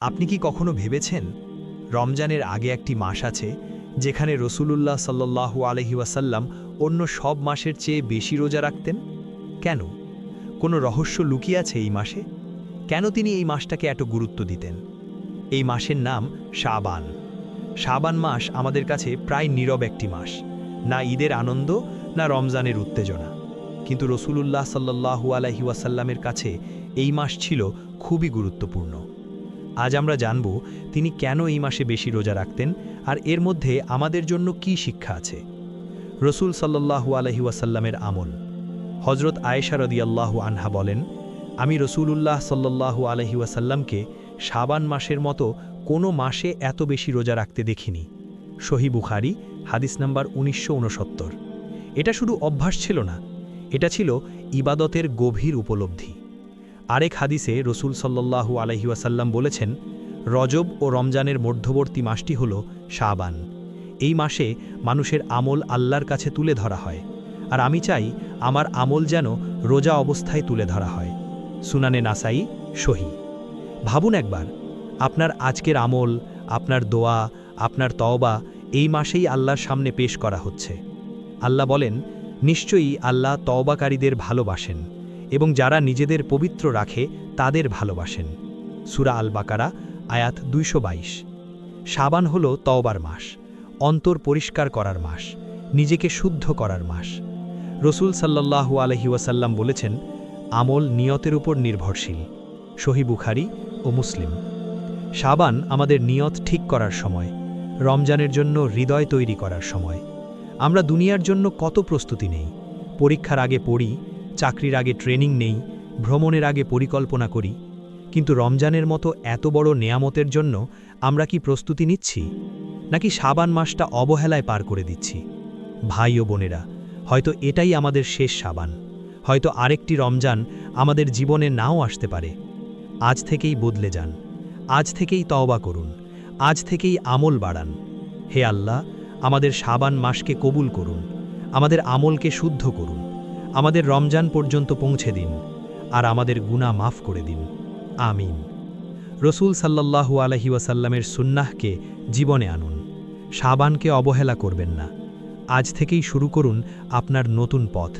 আপনি কি কখনো ভেবেছেন রমজানের আগে একটি মাস আছে যেখানে রসূলুল্লাহ সাল্লাল্লাহু আলাইহি ওয়াসাল্লাম অন্য সব মাসের চেয়ে বেশি রোজা রাখতেন? কেন? কোনো রহস্য লুকিয়ে আছে এই মাসে? কেন তিনি এই মাসটাকে এত গুরুত্ব দিতেন? এই মাসের নাম শাবান। শাবান মাস আমাদের কাছে প্রায় নীরব একটি মাস, না ঈদের আনন্দ না রমজানের উত্তেজনা। কিন্তু রসূলুল্লাহ সাল্লাল্লাহু আলাইহি ওয়াসাল্লামের কাছে এই মাস ছিল খুবই গুরুত্বপূর্ণ। আজ আমরা জানব তিনি কেন এই মাসে বেশি রোজা রাখতেন আর এর মধ্যে আমাদের জন্য কি শিক্ষা আছে। রসূল সাল্লাল্লাহু আলাইহি ওয়াসাল্লামের আমল। হজরত আয়েশা রাদিয়াল্লাহু আনহা বলেন, আমি রসূলুল্লাহ সাল্লাল্লাহু আলাইহি ওয়াসাল্লামকে শাবান মাসের মতো কোনো মাসে এত বেশি রোজা রাখতে দেখিনি। সহিহ বুখারী হাদিস নাম্বার 1969। এটা শুধু অভ্যাস ছিল না, এটা ছিল ইবাদতের গভীর উপলব্ধি। আরেক হাদিসে রসূল সাল্লাল্লাহু আলাইহি ওয়াসাল্লাম বলেছেন, রজব ও রমজানের মধ্যবর্তী মাসটি হল শাবান। এই মাসে মানুষের আমল আল্লাহর কাছে তুলে ধরা হয়, আর আমি চাই আমার আমল যেন রোজা অবস্থায় তুলে ধরা হয়। সুনানে নাসাই সহিহ। ভাবুন একবার, আপনার আজকের আমল, আপনার দোয়া, আপনার তওবা এই মাসেই আল্লাহর সামনে পেশ করা হচ্ছে। আল্লাহ বলেন, নিশ্চয়ই আল্লাহ তওবাকারীদের ভালোবাসেন এবং যারা নিজেদের পবিত্র রাখে তাদের ভালোবাসেন। সূরা আল বাকারা আয়াত 222। শাবান হল তওবার মাস, অন্তর পরিষ্কার করার মাস, নিজেকে শুদ্ধ করার মাস। রসূল সাল্লাল্লাহু আলাইহি ওয়াসাল্লাম বলেছেন, আমল নিয়তের উপর নির্ভরশীল। সহিহ বুখারী ও মুসলিম। শাবান আমাদের নিয়ত ঠিক করার সময়, রমজানের জন্য হৃদয় তৈরি করার সময়। আমরা দুনিয়ার জন্য কত প্রস্তুতি নেই, পরীক্ষার আগে পড়ি, চাকরির আগে ট্রেনিং নেই, ভ্রমণের আগে পরিকল্পনা করি, কিন্তু রমজানের মতো এত বড় নেয়ামতের জন্য আমরা কি প্রস্তুতি নিচ্ছি, নাকি শাবান মাসটা অবহেলায় পার করে দিচ্ছি? ভাই ও বোনেরা, হয়তো এটাই আমাদের শেষ শাবান, হয়তো আরেকটি রমজান আমাদের জীবনে নাও আসতে পারে। আজ থেকেই বদলে যান, আজ থেকেই তওবা করুন, আজ থেকেই আমল বাড়ান। হে আল্লাহ, আমাদের শাবান মাসকে কবুল করুন, আমাদের আমলকে শুদ্ধ করুন, আমাদের রমজান পর্যন্ত পৌঁছে দিন, আর আমাদের গুনাহ মাফ করে দিন। আমিন। রসূল সাল্লাল্লাহু আলাইহি ওয়াসাল্লামের সুন্নাহকে জীবনে আনুন, শাবানকে অবহেলা করবেন না। আজ থেকেই শুরু করুন আপনার নতুন পথ।